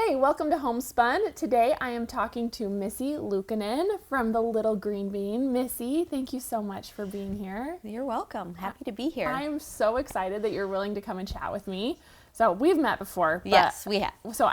Hey, welcome to Homespun. Today I am talking to Missy Luukkonen from the Little Green Bean. Missy, thank you so much for being here. You're welcome. Happy to be here. I'm so excited that you're willing to come and chat with me. So we've met before. Yes, we have. So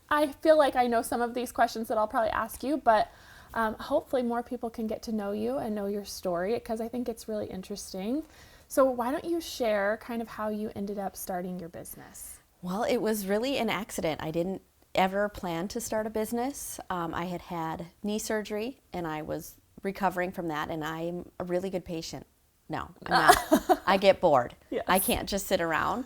I feel like I know some of these questions that I'll probably ask you, but hopefully more people can get to know you and know your story because I think it's really interesting. So why don't you share kind of how you ended up starting your business? Well, it was really an accident. I didn't ever plan to start a business. I had had knee surgery and I was recovering from that, and I'm a really good patient. No, I'm not. I get bored. Yes. I can't just sit around.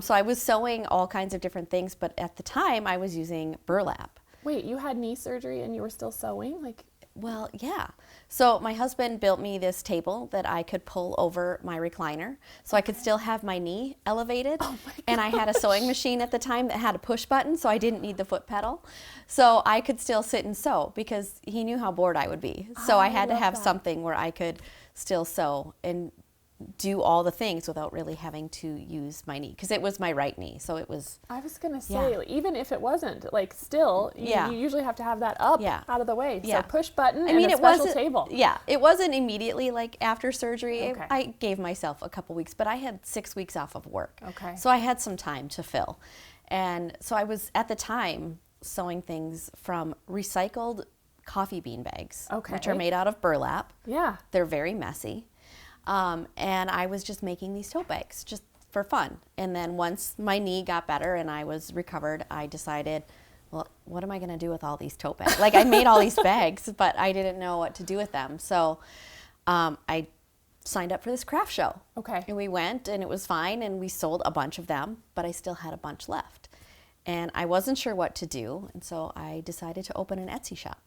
So I was sewing all kinds of different things, but at the time I was using burlap. Wait, you had knee surgery and you were still sewing? Well, yeah. So my husband built me this table that I could pull over my recliner so I could still have my knee elevated. Oh my and I had a sewing machine at the time that had a push button, so I didn't need the foot pedal. So I could still sit and sew because he knew how bored I would be. So I had to have something where I could still sew and do all the things without really having to use my knee, because it was my right knee, so it was. I was gonna say, even if it wasn't, still, you usually have to have that up out of the way. So push button and a special table. Yeah, it wasn't immediately like after surgery. Okay. I gave myself a couple weeks, but I had 6 weeks off of work. Okay. So I had some time to fill. And so I was, at the time, sewing things from recycled coffee bean bags, which are made out of burlap. Yeah. They're very messy. And I was just making these tote bags just for fun. And then once my knee got better and I was recovered, I decided, well, what am I going to do with all these tote bags? Like, I made all these bags, but I didn't know what to do with them. So I signed up for this craft show. Okay. And we went, and it was fine, and we sold a bunch of them, but I still had a bunch left. And I wasn't sure what to do, and so I decided to open an Etsy shop.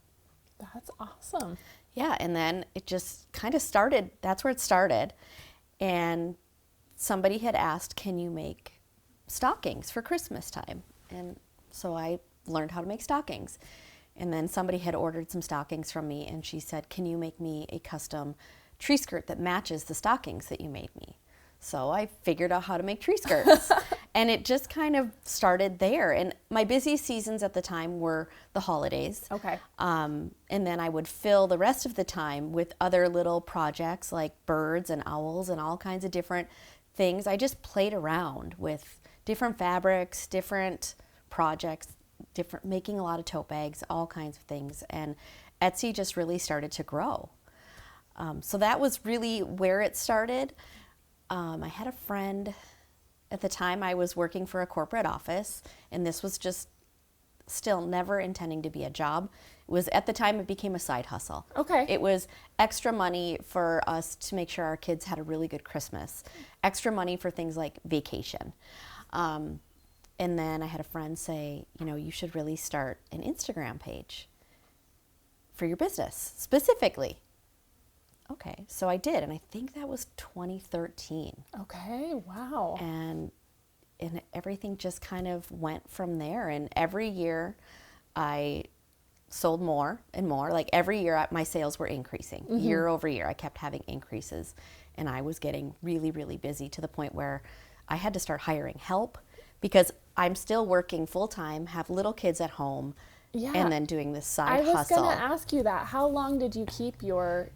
That's awesome. Yeah, and then it just kind of started. That's where it started. And somebody had asked, can you make stockings for Christmas time? And so I learned how to make stockings. And then somebody had ordered some stockings from me, and she said, can you make me a custom tree skirt that matches the stockings that you made me? So I figured out how to make tree skirts. And it just kind of started there. And my busy seasons at the time were the holidays. Okay. And then I would fill the rest of the time with other little projects like birds and owls and all kinds of different things. I just played around with different fabrics, different projects, making a lot of tote bags, all kinds of things. And Etsy just really started to grow. So that was really where it started. I had a friend. At the time, I was working for a corporate office, and this was just still never intending to be a job. It was, at the time, it became a side hustle. Okay. It was extra money for us to make sure our kids had a really good Christmas, extra money for things like vacation. And then I had a friend say, you should really start an Instagram page for your business, specifically. Okay, so I did, and I think that was 2013. Okay, wow. And everything just kind of went from there. And every year I sold more and more. Like, every year my sales were increasing. Mm-hmm. Year over year, I kept having increases. And I was getting really, really busy to the point where I had to start hiring help because I'm still working full-time, have little kids at home, and then doing this side hustle. I was going to ask you that. How long did you keep your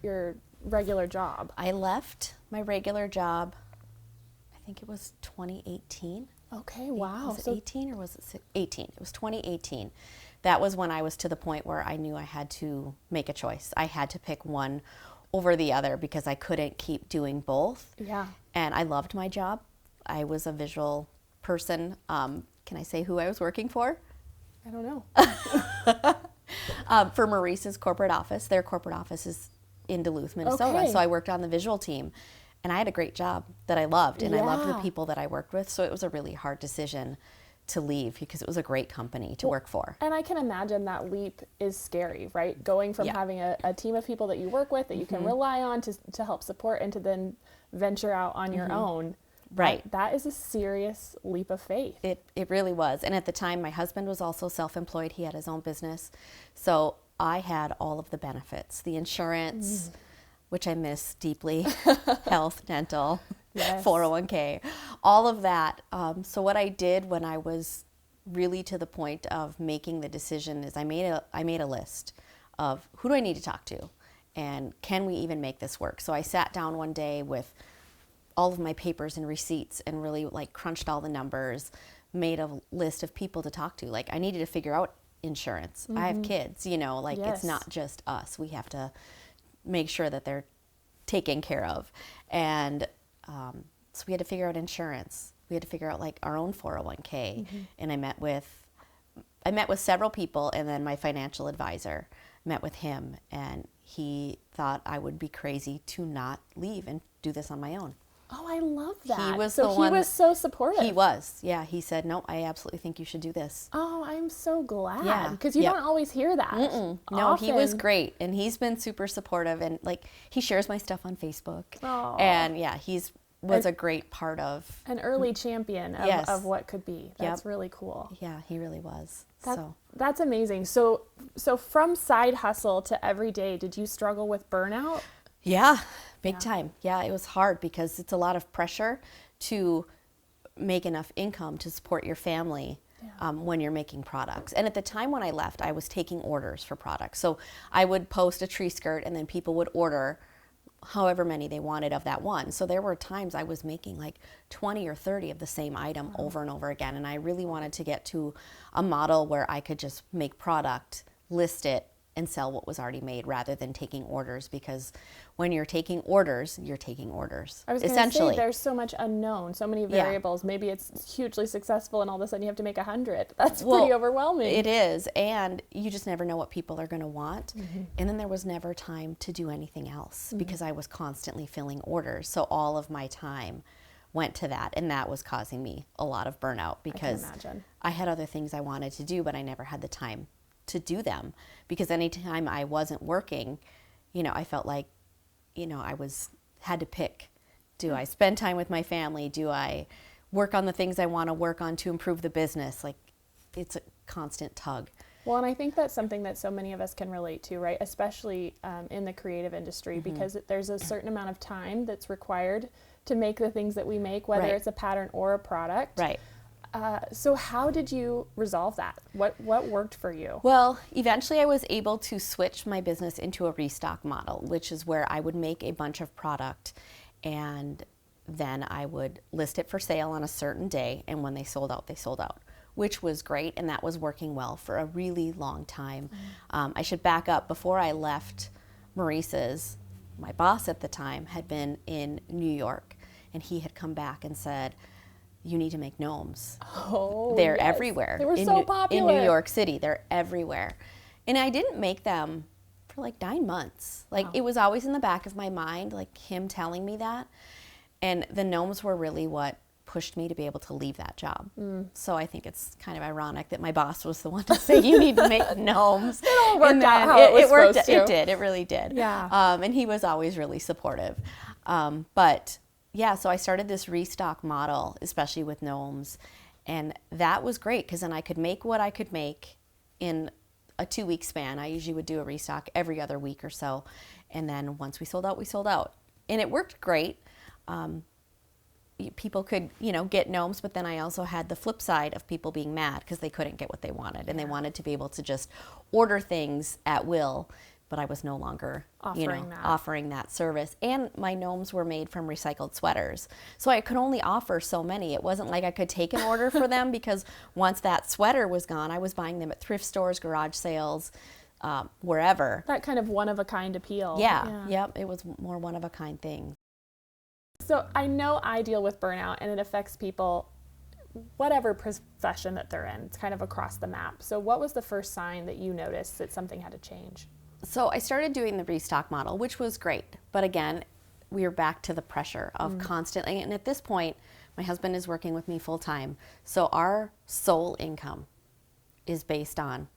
regular job? I left my regular job, I think it was 2018. Okay, wow. Was it 18 or was it 18? It was 2018. That was when I was to the point where I knew I had to make a choice. I had to pick one over the other because I couldn't keep doing both. Yeah. And I loved my job. I was a visual person. Can I say who I was working for? I don't know. For Maurice's corporate office. Their corporate office is in Duluth, Minnesota. Okay. So I worked on the visual team, and I had a great job that I loved, and I loved the people that I worked with. So it was a really hard decision to leave because it was a great company to work for. And I can imagine that leap is scary, right? Going from having a team of people that you work with that you can rely on to help support, and to then venture out on your own. Right. That is a serious leap of faith. It really was. And at the time, my husband was also self-employed. He had his own business. So I had all of the benefits, the insurance, which I miss deeply, health, dental, 401k, all of that. So what I did when I was really to the point of making the decision is I made a list of who do I need to talk to and can we even make this work? So I sat down one day with all of my papers and receipts and really like crunched all the numbers, made a list of people to talk to. Like I needed to figure out insurance. I have kids, you know, like it's not just us. We have to make sure that they're taken care of. And so we had to figure out insurance. We had to figure out like our own 401k. And I met with several people, and then my financial advisor met with him, and he thought I would be crazy to not leave and do this on my own. Oh, I love that. He was so he was so supportive. He was, yeah. He said, no, I absolutely think you should do this. Oh, I'm so glad. Yeah. Because you don't always hear that. No, he was great. And he's been super supportive. And like, he shares my stuff on Facebook. Oh. And yeah, was a great part of. An early champion of what could be. That's really cool. Yeah, he really was. That's amazing. So from side hustle to every day, did you struggle with burnout? Yeah, big time. Yeah, it was hard because it's a lot of pressure to make enough income to support your family when you're making products. And at the time when I left, I was taking orders for products. So I would post a tree skirt and then people would order however many they wanted of that one. So there were times I was making like 20 or 30 of the same item over and over again. And I really wanted to get to a model where I could just make product, list it, and sell what was already made rather than taking orders, because when you're taking orders, you're taking orders. I was going to say there's so much unknown, so many variables. Maybe it's hugely successful and all of a sudden you have to make 100. That's pretty overwhelming. It is, and you just never know what people are going to want. And then there was never time to do anything else because I was constantly filling orders. So all of my time went to that, and that was causing me a lot of burnout because I had other things I wanted to do, but I never had the time to do them, because anytime I wasn't working, you know, I felt like, you know, had to pick. Do I spend time with my family? Do I work on the things I want to work on to improve the business? Like, it's a constant tug. Well, and I think that's something that so many of us can relate to, right? Especially in the creative industry, because there's a certain amount of time that's required to make the things that we make, whether it's a pattern or a product. Right. So how did you resolve that? What worked for you? Well, eventually I was able to switch my business into a restock model, which is where I would make a bunch of product and then I would list it for sale on a certain day, and when they sold out, which was great, and that was working well for a really long time. I should back up. Before I left Maurice's, my boss at the time had been in New York, and he had come back and said, you need to make gnomes. Oh, they're everywhere. They were so popular. In New York City, they're everywhere. And I didn't make them for like 9 months. Like it was always in the back of my mind, like him telling me that. And the gnomes were really what pushed me to be able to leave that job. So I think it's kind of ironic that my boss was the one to say, you need to make gnomes. It all worked out how it was supposed to. It did. It really did. Yeah. And he was always really supportive. But yeah, so I started this restock model, especially with gnomes, and that was great because then I could make what I could make in a 2-week span. I usually would do a restock every other week or so, and then once we sold out, we sold out. And it worked great. People could, you know, get gnomes, but then I also had the flip side of people being mad because they couldn't get what they wanted, and they wanted to be able to just order things at will. But I was no longer offering that service. And my gnomes were made from recycled sweaters. So I could only offer so many. It wasn't like I could take an order for them because once that sweater was gone, I was buying them at thrift stores, garage sales, wherever. That kind of one-of-a-kind appeal. Yep, it was more one-of-a-kind thing. So I know I deal with burnout, and it affects people, whatever profession that they're in. It's kind of across the map. So what was the first sign that you noticed that something had to change? So I started doing the restock model, which was great. But again, we were back to the pressure of constantly, and at this point, my husband is working with me full time. So our sole income is based on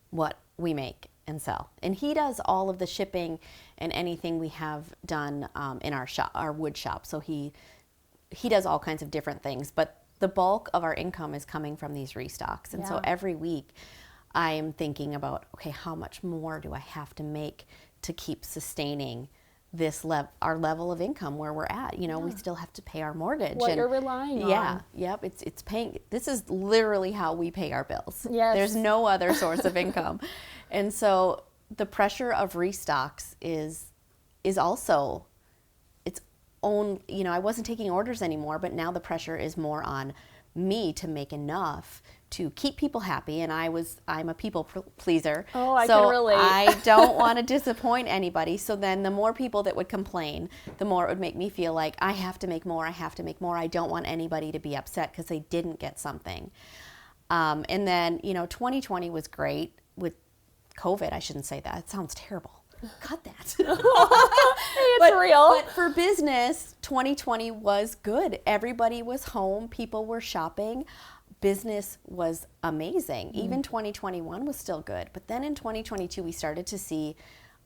what we make and sell. And he does all of the shipping and anything we have done in our shop, our wood shop. So he does all kinds of different things, but the bulk of our income is coming from these restocks. And so every week, I am thinking about, okay, how much more do I have to make to keep sustaining our level of income where we're at. You know, we still have to pay our mortgage. What you're relying on. Yeah, yep. It's paying. This is literally how we pay our bills. Yes. There's no other source of income, and so the pressure of restocks is also its own. You know, I wasn't taking orders anymore, but now the pressure is more on me to make enough to keep people happy, and I'm a people pleaser. Oh, I can relate. I don't want to disappoint anybody. So then the more people that would complain, the more it would make me feel like I have to make more. I don't want anybody to be upset because they didn't get something. And then, you know, 2020 was great with COVID. I shouldn't say that. It sounds terrible. Cut that. It's real. But for business, 2020 was good. Everybody was home. People were shopping. Business was amazing. Even 2021 was still good. But then in 2022, we started to see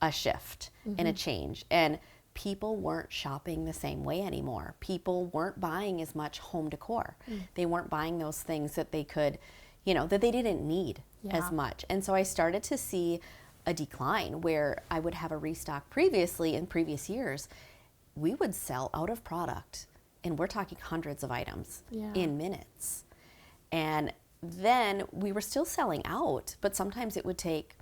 a shift and a change. And people weren't shopping the same way anymore. People weren't buying as much home decor. They weren't buying those things that they could, you know, that they didn't need as much. And so I started to see a decline where I would have a restock previously in previous years. We would sell out of product, and we're talking hundreds of items in minutes. And then we were still selling out, but sometimes it would take,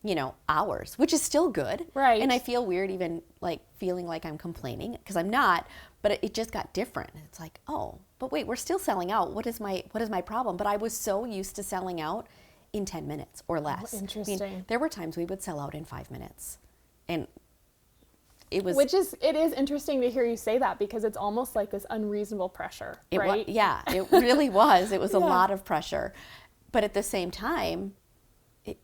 you know, hours, which is still good. Right. And I feel weird even like feeling like I'm complaining, because I'm not, but it just got different. It's like, oh, but wait, we're still selling out. What is my problem? But I was so used to selling out in 10 minutes or less. Oh, interesting. I mean, there were times we would sell out in 5 minutes. And it was... It is interesting to hear you say that, because it's almost like this unreasonable pressure, right? Yeah, it really was. It was a lot of pressure. But at the same time, it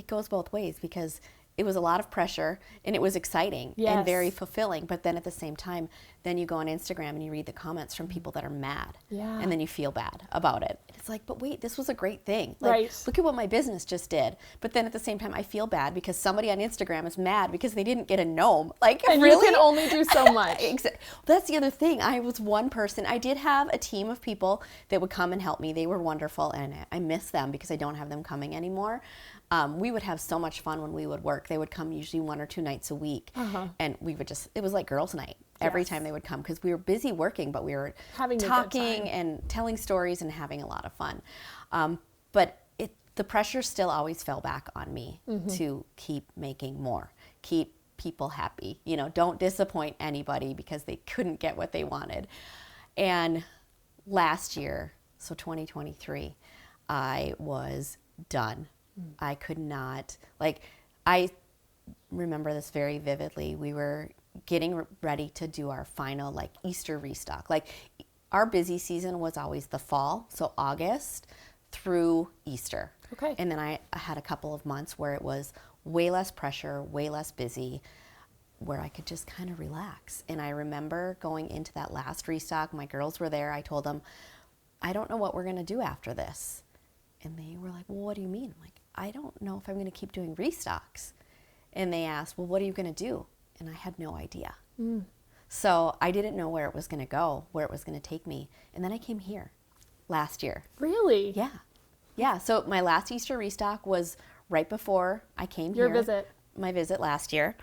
goes both ways, because it was a lot of pressure and it was exciting and very fulfilling. But then at the same time, then you go on Instagram and you read the comments from people that are mad. Yeah. And then you feel bad about it. It's like, but wait, this was a great thing. Like, look at what my business just did. But then at the same time, I feel bad because somebody on Instagram is mad because they didn't get a gnome. Like, and really? You can only do so much. That's the other thing. I was one person. I did have a team of people that would come and help me. They were wonderful, and I miss them because I don't have them coming anymore. We would have so much fun when we would work. They would come usually 1 or 2 nights a week. And we would it was like girls' night every time they would come, because we were busy working, but we were talking and telling stories and having a lot of fun. But the pressure still always fell back on me to keep making more, keep people happy. You know, don't disappoint anybody because they couldn't get what they wanted. And last year, so 2023, I was done. I could not, I remember this very vividly. We were getting ready to do our final, Easter restock. Our busy season was always the fall, so August through Easter. Okay. And then I had a couple of months where it was way less pressure, way less busy, where I could just kind of relax. And I remember going into that last restock, my girls were there. I told them, I don't know what we're going to do after this. And they were like, well, what do you mean? I'm like, I don't know if I'm going to keep doing restocks. And they asked, well, what are you going to do? And I had no idea. So I didn't know where it was going to go, where it was going to take me. And then I came here last year. Really? Yeah. Yeah. So my last Easter restock was right before I came here. Your visit. My visit last year.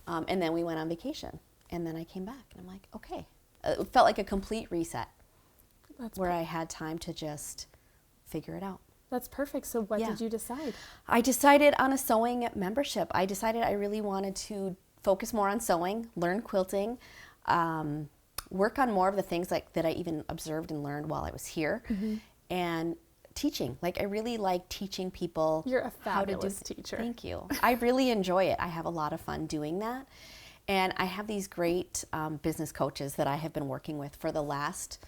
And then we went on vacation. And then I came back. And I'm like, okay. It felt like a complete reset. Where I had time to just figure it out. That's perfect. So what did you decide? I decided on a sewing membership. I decided I really wanted to focus more on sewing, learn quilting, work on more of the things that I even observed and learned while I was here, and teaching. I really like teaching people. You're a fabulous teacher. Thank you. I really enjoy it. I have a lot of fun doing that. And I have these great business coaches that I have been working with for the last,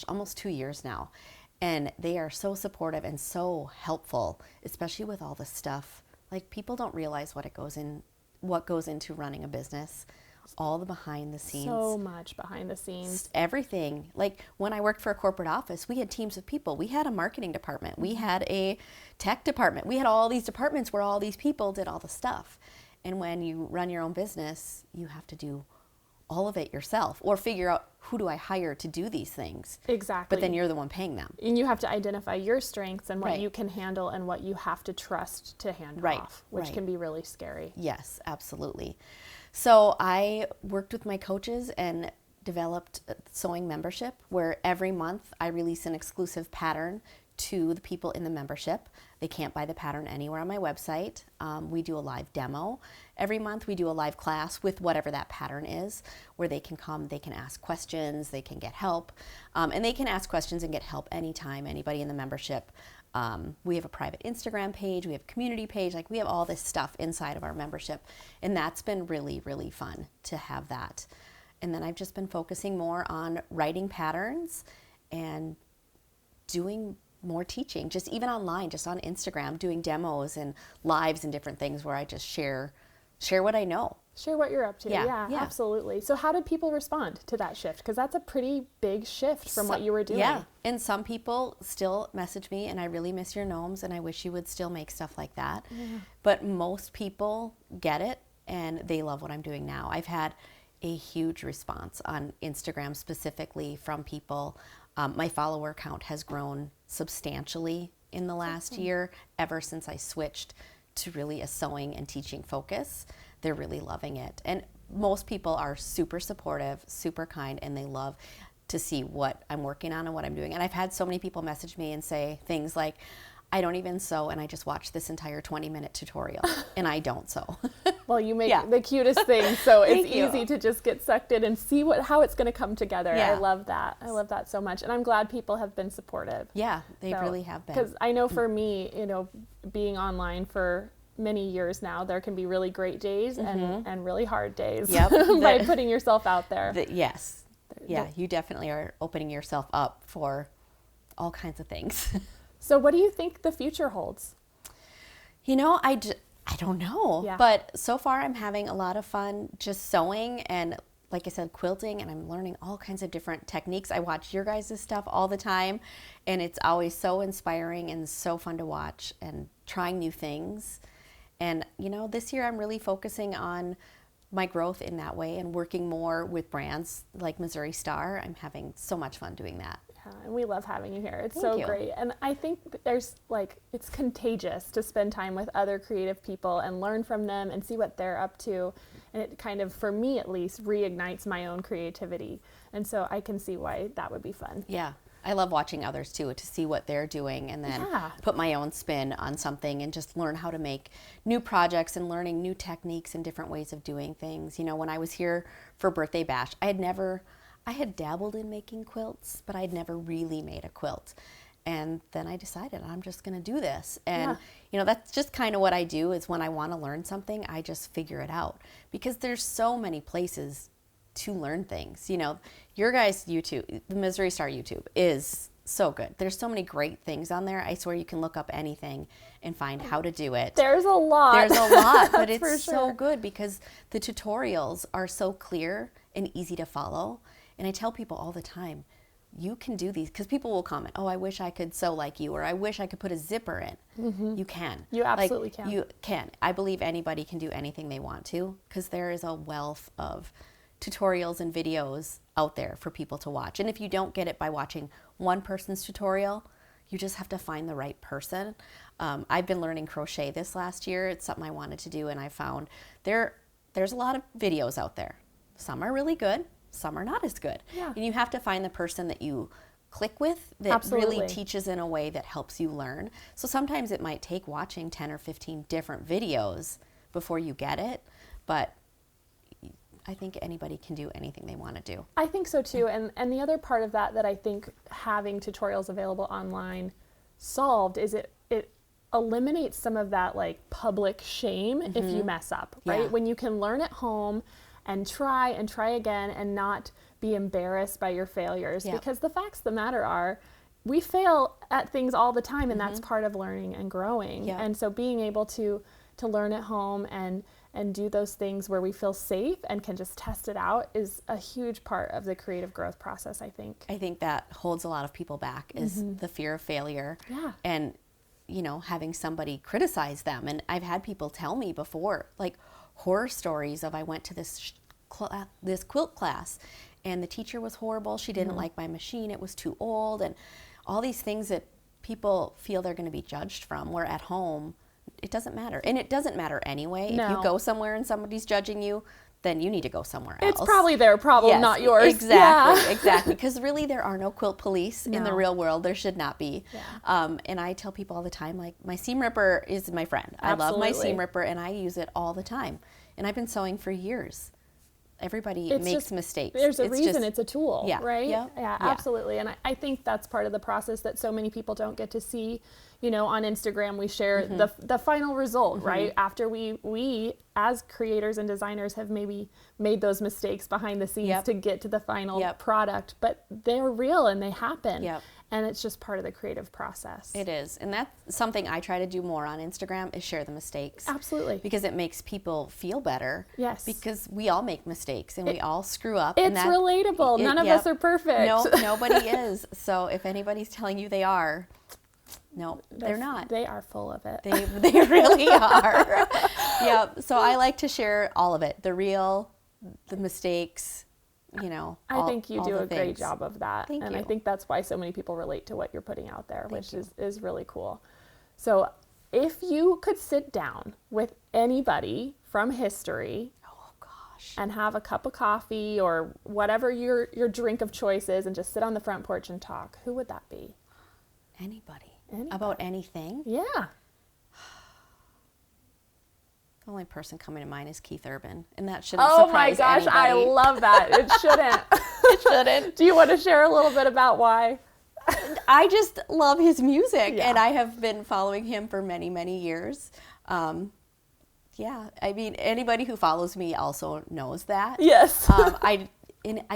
almost 2 years now. And they are so supportive and so helpful, especially with all the stuff. People don't realize what goes into running a business, all the behind the scenes. So much behind the scenes. Everything. When I worked for a corporate office, we had teams of people. We had a marketing department. We had a tech department. We had all these departments where all these people did all the stuff. And when you run your own business, you have to do all of it yourself, or figure out, who do I hire to do these things? Exactly. But then you're the one paying them. And you have to identify your strengths and what you can handle and what you have to trust to hand off, which can be really scary. Yes, absolutely. So I worked with my coaches and developed a sewing membership where every month I release an exclusive pattern to the people in the membership. They can't buy the pattern anywhere on my website. We do a live demo. Every month we do a live class with whatever that pattern is, where they can come, they can ask questions, they can get help. And they can ask questions and get help anytime, anybody in the membership. We have a private Instagram page, we have a community page, like we have all this stuff inside of our membership. And that's been really, really fun to have that. And then I've just been focusing more on writing patterns and doing more teaching, just even online, just on Instagram, doing demos and lives and different things where I just share what I know. Share what you're up to. Yeah. Absolutely. So how did people respond to that shift? Because that's a pretty big shift from what you were doing. Yeah. And some people still message me and I really miss your gnomes and I wish you would still make stuff like that. Yeah. But most people get it and they love what I'm doing now. I've had a huge response on Instagram specifically from people. My follower count has grown substantially in the last year, ever since I switched to really a sewing and teaching focus. They're really loving it. And most people are super supportive, super kind, and they love to see what I'm working on and what I'm doing. And I've had so many people message me and say things like, I don't even sew and I just watched this entire 20-minute tutorial and I don't sew. Well, you make the cutest things, so it's easy to just get sucked in and see how it's going to come together. Yeah. I love that. I love that so much. And I'm glad people have been supportive. Yeah, they really have been. Because I know for me, being online for many years now, there can be really great days and really hard days by putting yourself out there. Yes. Yeah, you definitely are opening yourself up for all kinds of things. So what do you think the future holds? I don't know, but so far I'm having a lot of fun just sewing and, like I said, quilting, and I'm learning all kinds of different techniques. I watch your guys' stuff all the time, and it's always so inspiring and so fun to watch and trying new things. And, this year I'm really focusing on my growth in that way and working more with brands like Missouri Star. I'm having so much fun doing that. And we love having you here. It's so great. And I think there's it's contagious to spend time with other creative people and learn from them and see what they're up to. And it kind of, for me at least, reignites my own creativity. And so I can see why that would be fun. Yeah. I love watching others too, to see what they're doing and then put my own spin on something and just learn how to make new projects and learning new techniques and different ways of doing things. When I was here for Birthday Bash, I had dabbled in making quilts, but I'd never really made a quilt. And then I decided I'm just going to do this. And, that's just kind of what I do is when I want to learn something, I just figure it out. Because there's so many places to learn things. Your guys' YouTube, the Missouri Star YouTube, is so good. There's so many great things on there. I swear you can look up anything and find how to do it. There's a lot, but it's so good because the tutorials are so clear and easy to follow. And I tell people all the time, you can do these, because people will comment, oh, I wish I could sew like you, or I wish I could put a zipper in. Mm-hmm. You can. You absolutely can. You can. I believe anybody can do anything they want to, because there is a wealth of tutorials and videos out there for people to watch. And if you don't get it by watching one person's tutorial, you just have to find the right person. I've been learning crochet this last year. It's something I wanted to do, and I found there's a lot of videos out there. Some are really good. Some are not as good. Yeah. And you have to find the person that you click with that really teaches in a way that helps you learn. So sometimes it might take watching 10 or 15 different videos before you get it, but I think anybody can do anything they want to do. I think so too. And the other part of that I think having tutorials available online solved is it eliminates some of that public shame if you mess up, right? Yeah. When you can learn at home and try again and not be embarrassed by your failures. Because the facts of the matter are, we fail at things all the time, and that's part of learning and growing. And so being able to learn at home and do those things where we feel safe and can just test it out is a huge part of the creative growth process, I think. I think that holds a lot of people back is the fear of failure. Yeah. And, having somebody criticize them. And I've had people tell me before, horror stories of I went to this quilt class and the teacher was horrible. She didn't like my machine. It was too old, and all these things that people feel they're going to be judged from, where at home it doesn't matter. And it doesn't matter anyway. No. If you go somewhere and somebody's judging you, then you need to go somewhere else. It's probably their problem, Yes, not yours. Exactly, Yeah. exactly. Because really, there are no quilt police in the No. real world. There should not be. Yeah. And I tell people all the time, like, my seam ripper is my friend. I love my Absolutely. seam ripper, and I use it all the time. And I've been sewing for years. Everybody It's makes just- mistakes. There's a It's reason just- it's a tool, Yeah, right? yeah, Yeah, yeah. absolutely. And I think that's part of the process that so many people don't get to see. You know, on Instagram, we share Mm-hmm. the final result, right? After we as creators and designers have maybe made those mistakes behind the scenes Yep. to get to the final Yep. product, but they're real and they happen. Yep. And it's just part of the creative process. It is. And that's something I try to do more on Instagram is share the mistakes. Absolutely. Because it makes people feel better. Yes. Because we all make mistakes and we all screw up. It's and that, relatable. None of us are perfect. No, nobody is. So if anybody's telling you they are, no, they're not. They are full of it. They really are. Yep. So I like to share all of it. The real, the mistakes, you know. I think you all do the a great things. job of that. Thank and you. I think that's why so many people relate to what you're putting out there, which is really cool. So if you could sit down with anybody from history Oh gosh. and have a cup of coffee or whatever your drink of choice is and just sit on the front porch and talk, who would that be? Anybody. Anybody. About anything. Yeah. The only person coming to mind is Keith Urban, and that shouldn't Oh my surprise gosh, I anybody. love that. It shouldn't. It shouldn't. Do you want to share a little bit about why? I just love his music, Yeah. and I have been following him for many, many years. Yeah, I mean, anybody who follows me also knows that. Yes. I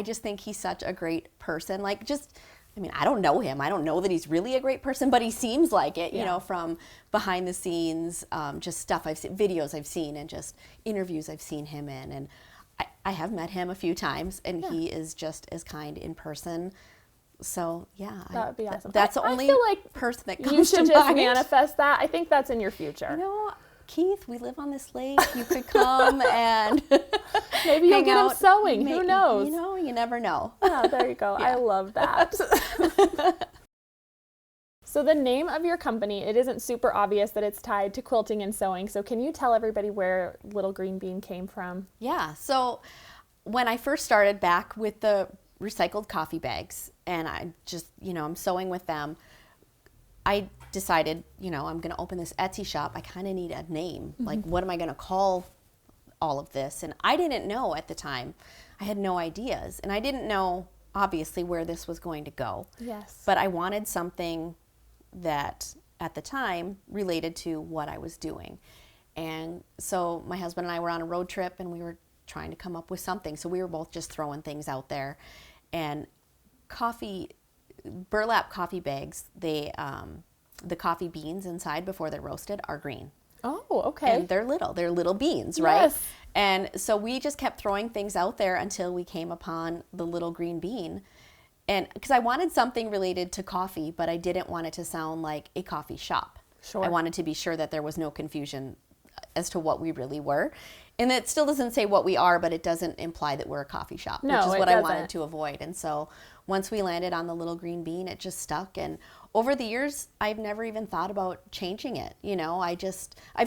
just think he's such a great person. Like, just, I mean, I don't know him. I don't know that he's really a great person, but he seems like it, you Yeah. know, from behind the scenes, just stuff I've seen, videos I've seen, and just interviews I've seen him in. And I have met him a few times, and he is just as kind in person. So, yeah. That would be awesome. That's the I only feel like person that comes you should to just mind. manifest that. I think that's in your future. You know, Keith, we live on this lake. You could come and Maybe you'll hang get him out. sewing. Who knows? You know, you never know. Yeah, there you go. I love that. So the name of your company, it isn't super obvious that it's tied to quilting and sewing. So can you tell everybody where Little Green Bean came from? Yeah. So when I first started back with the recycled coffee bags, and I just, you know, I'm sewing with them, I decided, you know, I'm going to open this Etsy shop. I kind of need a name. Like, what am I going to call all of this? And I didn't know at the time. I had no ideas. And I didn't know, obviously, where this was going to go. Yes. But I wanted something that, at the time, related to what I was doing. And so my husband and I were on a road trip, and we were trying to come up with something. So we were both just throwing things out there. And burlap coffee bags, they the coffee beans inside before they're roasted are green. Oh, okay. And they're little beans, right? Yes. And so we just kept throwing things out there until we came upon the little green bean. And because I wanted something related to coffee, but I didn't want it to sound like a coffee shop. Sure. I wanted to be sure that there was no confusion as to what we really were. And it still doesn't say what we are, but it doesn't imply that we're a coffee shop, No, which is it what I wanted doesn't. to avoid. And so once we landed on the little green bean, it just stuck. And over the years, I've never even thought about changing it. You know, I've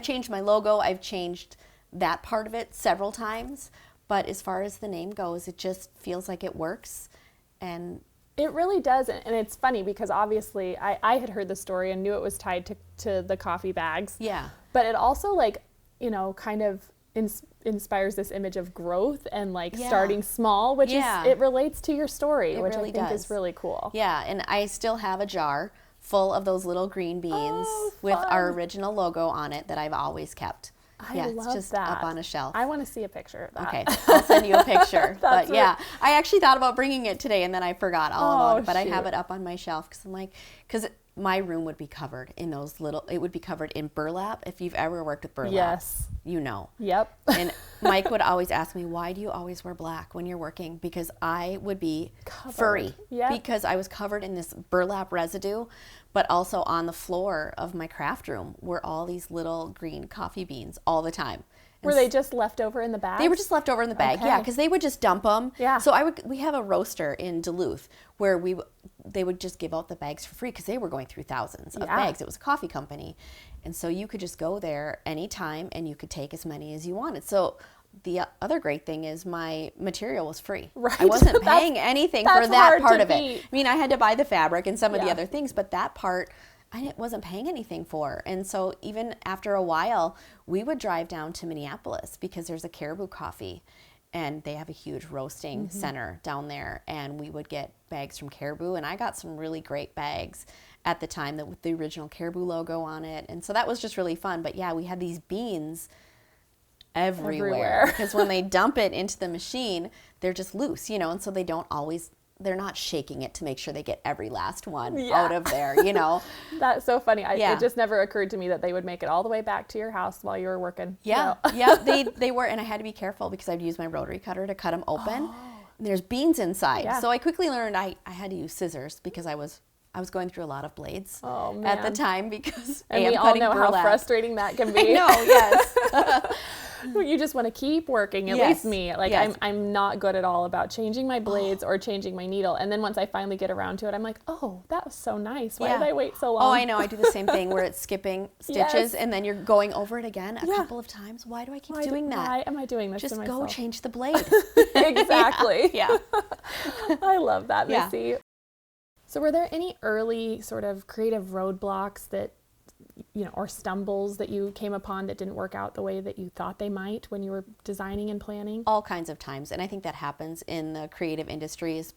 changed my logo. I've changed that part of it several times. But as far as the name goes, it just feels like it works. And It really does. And it's funny because obviously I had heard the story and knew it was tied to the coffee bags. yeah. But it also, like, you know, kind of inspires this image of growth and like Yeah. starting small, which Yeah. is, it relates to your story, It which really I think does. is really cool. Yeah, and I still have a jar full of those little green beans Oh, with our fun. original logo on it that I've always kept. I love it's just that. up on a shelf. I want to see a picture of that. Okay, I'll send you a picture. That's But yeah, I actually thought about bringing it today, and then I forgot all Oh, about it. But I have shoot. it up on my shelf because I'm like, because my room would be covered in those little. It would be covered in burlap. If you've ever worked with burlap, Yes. you know. Yep. And Mike would always ask me, why do you always wear black when you're working? Because I would be furry. Yep. Because I was covered in this burlap residue, but also on the floor of my craft room were all these little green coffee beans all the time. And Were they just left over in the bag? they were just left over in the bag, yeah, Okay. because they would just dump them. Yeah. So we have a roaster in Duluth where they would just give out the bags for free because they were going through thousands of Yeah. bags. It was a coffee company, and so you could just go there anytime and you could take as many as you wanted. So the other great thing is my material was free. Right. I wasn't paying anything for that part of it. I mean, I had to buy the fabric and some of the other things, but that part I wasn't paying anything for. And so even after a while, we would drive down to Minneapolis because there's a Caribou Coffee and they have a huge roasting center down there. And we would get bags from Caribou, and I got some really great bags at the time that with the original Caribou logo on it. And so that was just really fun. But yeah, we had these beans everywhere. Because when they dump it into the machine, they're just loose, you know, and so they don't always, they're not shaking it to make sure they get every last one out of there, you know. That's so funny. It just never occurred to me that they would make it all the way back to your house while you were working. Yeah, yeah, they were, and I had to be careful because I'd use my rotary cutter to cut them open. And there's beans inside. So I quickly learned I had to use scissors because I was going through a lot of blades at the time because and we all know how frustrating that can be. I know, yes. You just want to keep working, at least me. Like I'm not good at all about changing my blades or changing my needle. And then once I finally get around to it, I'm like, oh, that was so nice. Why did I wait so long? Oh, I know. I do the same thing where it's skipping stitches and then you're going over it again a couple of times. Why do I keep doing that? Why am I doing this Just to myself? go change the blade. Exactly. Yeah. I love that, Missy. So were there any early sort of creative roadblocks that, you know, or stumbles that you came upon that didn't work out the way that you thought they might when you were designing and planning? All kinds of times. And I think that happens in the creative industries.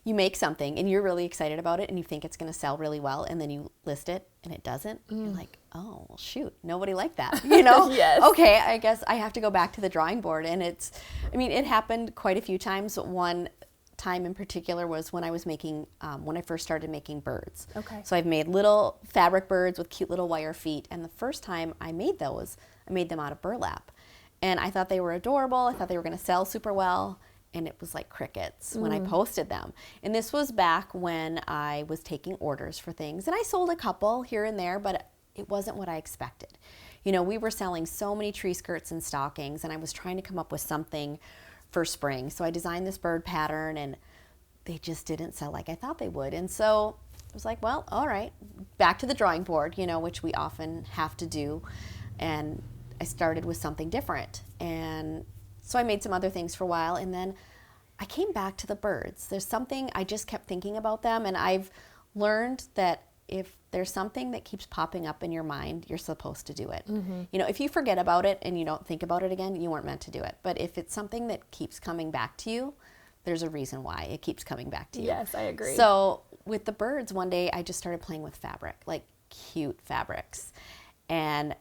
You make something and you're really excited about it and you think it's going to sell really well, and then you list it and it doesn't. You're like, oh, well, shoot, nobody liked that, you know? Yes. Okay, I guess I have to go back to the drawing board. And it happened quite a few times. One time in particular was when I was making, when I first started making birds. Okay. So I've made little fabric birds with cute little wire feet. And the first time I made those, I made them out of burlap. And I thought they were adorable. I thought they were going to sell super well. And it was like crickets when I posted them. And this was back when I was taking orders for things. And I sold a couple here and there, but it wasn't what I expected. You know, we were selling so many tree skirts and stockings, and I was trying to come up with something for spring. So I designed this bird pattern and they just didn't sell like I thought they would. And so I was like, well, all right, back to the drawing board, you know, which we often have to do. And I started with something different. And so I made some other things for a while, and then I came back to the birds. There's something, I just kept thinking about them, and I've learned that if there's something that keeps popping up in your mind, you're supposed to do it. You know, if you forget about it and you don't think about it again, you weren't meant to do it. But if it's something that keeps coming back to you, there's a reason why it keeps coming back to you. Yes, I agree. So with the birds, one day I just started playing with fabric, like cute fabrics, and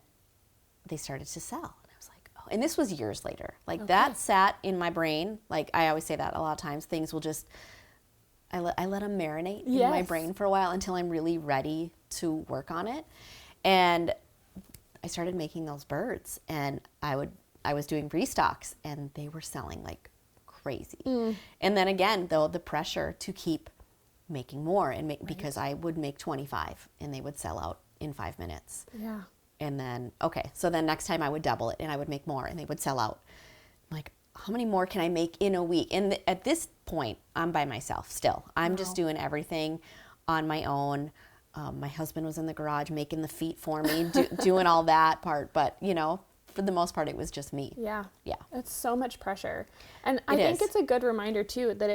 they started to sell. And I was like, oh, and this was years later. Like that sat in my brain. Like I always say that a lot of times, things will just, I let them marinate in my brain for a while until I'm really ready to work on it. And I started making those birds, and I was doing restocks, and they were selling like crazy. And then again, though, the pressure to keep making more and because I would make 25 and they would sell out in 5 minutes. Yeah. And then, okay, so then next time I would double it and I would make more and they would sell out. I'm like, how many more can I make in a week? And at this point, I'm by myself still. I'm just doing everything on my own. My husband was in the garage making the feet for me, doing all that part. But, you know, for the most part, it was just me. Yeah. Yeah. It's so much pressure. And I think it's a good reminder, too, that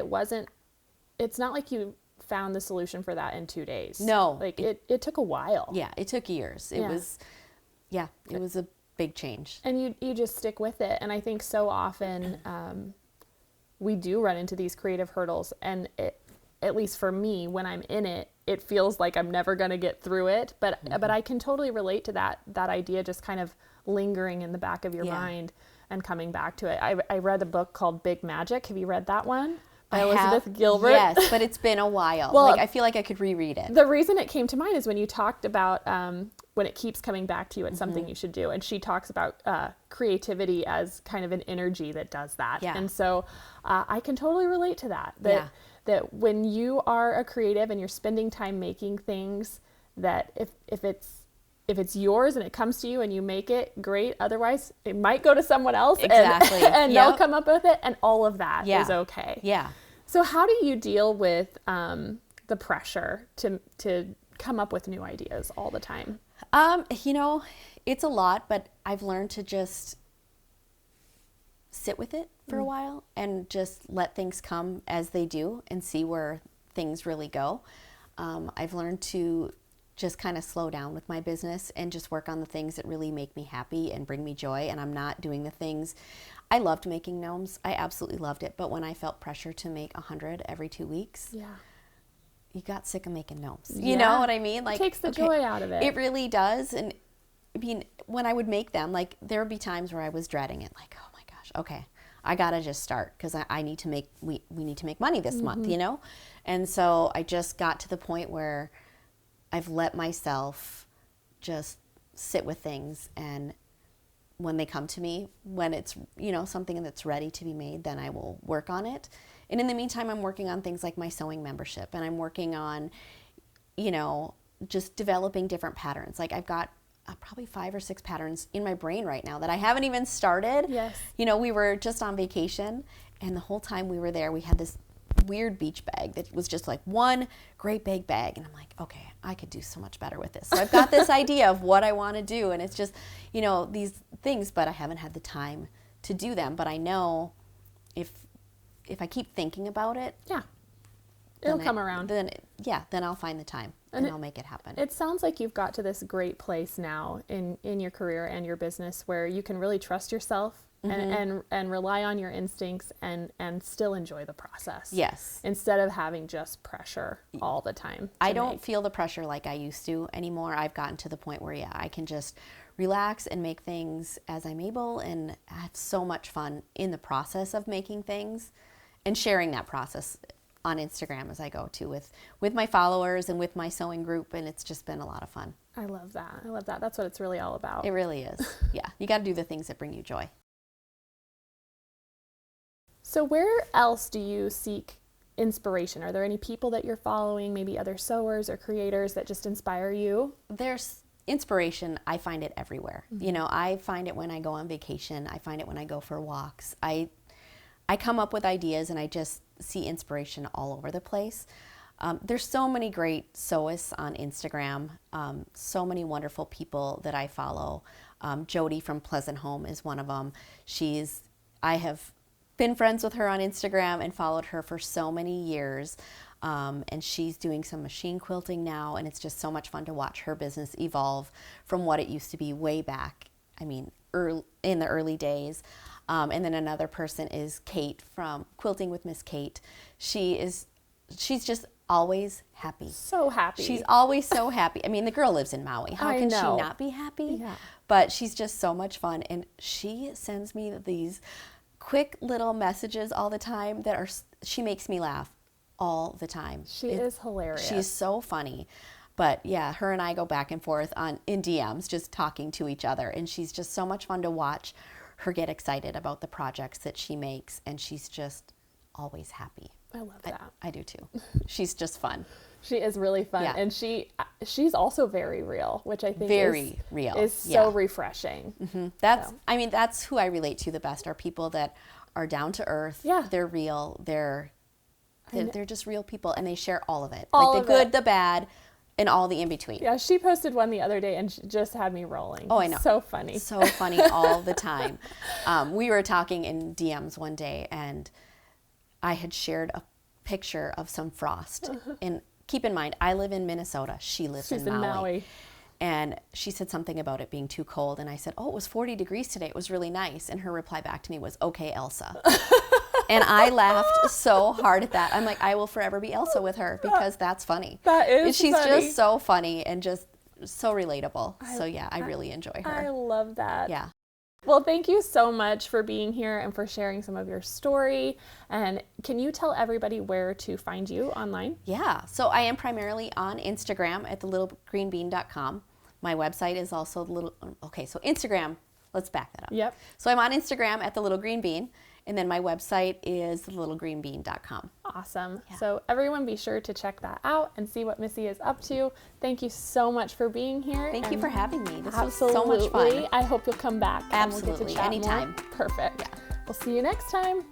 it's not like you found the solution for that in 2 days. No. Like it took a while. Yeah, it took years. It was a big change. And you just stick with it. And I think so often we do run into these creative hurdles. And at least for me, when I'm in it, it feels like I'm never going to get through it. But I can totally relate to that idea just kind of lingering in the back of your mind and coming back to it. I read a book called Big Magic. Have you read that one? By Elizabeth Gilbert. Yes, but it's been a while. Well, like I feel like I could reread it. The reason it came to mind is when you talked about when it keeps coming back to you, it's something you should do. And she talks about creativity as kind of an energy that does that. Yeah. And so I can totally relate to that. That when you are a creative and you're spending time making things, that if it's yours and it comes to you and you make it, great. Otherwise, it might go to someone else. Exactly. And they'll come up with it, and all of that is okay. Yeah. So how do you deal with the pressure to come up with new ideas all the time? You know, it's a lot, but I've learned to just sit with it for a while and just let things come as they do and see where things really go. I've learned to just kind of slow down with my business and just work on the things that really make me happy and bring me joy. And I'm not doing the things. I loved making gnomes. I absolutely loved it. But when I felt pressure to make 100 every 2 weeks, you got sick of making gnomes. You know what I mean? Like, it takes the joy out of it. It really does. And I mean, when I would make them, like, there would be times where I was dreading it, like, oh my gosh, okay, I gotta just start because I need to make, we need to make money this month, you know? And so I just got to the point where I've let myself just sit with things, and when they come to me, when it's, you know, something that's ready to be made, then I will work on it. And in the meantime, I'm working on things like my sewing membership, and I'm working on, you know, just developing different patterns. Like, I've got probably 5 or 6 patterns in my brain right now that I haven't even started. Yes. You know, we were just on vacation, and the whole time we were there, we had this weird beach bag that was just like one great big bag, and I'm like, okay, I could do so much better with this. So I've got this idea of what I want to do, and it's just, you know, these things, but I haven't had the time to do them. But I know if I keep thinking about it, it'll come around. Then I'll find the time and I'll make it happen. It sounds like you've got to this great place now in your career and your business where you can really trust yourself and rely on your instincts and still enjoy the process. Yes. Instead of having just pressure all the time. I don't feel the pressure like I used to anymore. I've gotten to the point where, I can just relax and make things as I'm able, and have so much fun in the process of making things and sharing that process on Instagram as I go to with my followers and with my sewing group, and it's just been a lot of fun. I love that. I love that. That's what it's really all about. It really is. Yeah. You got to do the things that bring you joy. So where else do you seek inspiration? Are there any people that you're following, maybe other sewers or creators that just inspire you? There's inspiration. I find it everywhere. You know, I find it when I go on vacation. I find it when I go for walks. I come up with ideas, and I just see inspiration all over the place. There's so many great sewists on Instagram, so many wonderful people that I follow. Jody from Pleasant Home is one of them. I have been friends with her on Instagram and followed her for so many years. And she's doing some machine quilting now, and it's just so much fun to watch her business evolve from what it used to be way back, in the early days. And then another person is Kate from Quilting with Miss Kate. She's just always happy. So happy. She's always so happy. I mean, the girl lives in Maui. How can she not be happy? Yeah. But she's just so much fun, and she sends me these quick little messages all the time she makes me laugh all the time. She is hilarious. She's so funny. But yeah, her and I go back and forth in DMs, just talking to each other, and she's just so much fun to watch her get excited about the projects that she makes, and she's just always happy. I love that. I do too. She's just fun. She is really fun, and she's also very real, which I think is so refreshing. That's who I relate to the best, are people that are down to earth. Yeah. They're real. They're just real people, and they share all of it. All like the good, the bad, and all the in between. Yeah, she posted one the other day and she just had me rolling. Oh, I know. So funny. So funny all the time. We were talking in DMs one day, and I had shared a picture of some frost. And keep in mind, I live in Minnesota. She lives in Maui. And she said something about it being too cold. And I said, oh, it was 40 degrees today. It was really nice. And her reply back to me was, okay, Elsa. And I laughed so hard at that. I'm like, I will forever be Elsa with her, because that's funny. That is and she's funny. just so funny and just so relatable. I really enjoy her. I love that. Yeah. Well, thank you so much for being here and for sharing some of your story. And can you tell everybody where to find you online? Yeah. So I am primarily on Instagram at thelittlegreenbean.com. My website is also so Instagram, let's back that up. Yep. So I'm on Instagram at thelittlegreenbean, and then my website is thelittlegreenbean.com. Awesome. Yeah. So everyone be sure to check that out and see what Missy is up to. Thank you so much for being here. Thank you for having me. This was so much fun. I hope you'll come back. Absolutely. And we'll get to chat anytime. More. Perfect. Yeah. We'll see you next time.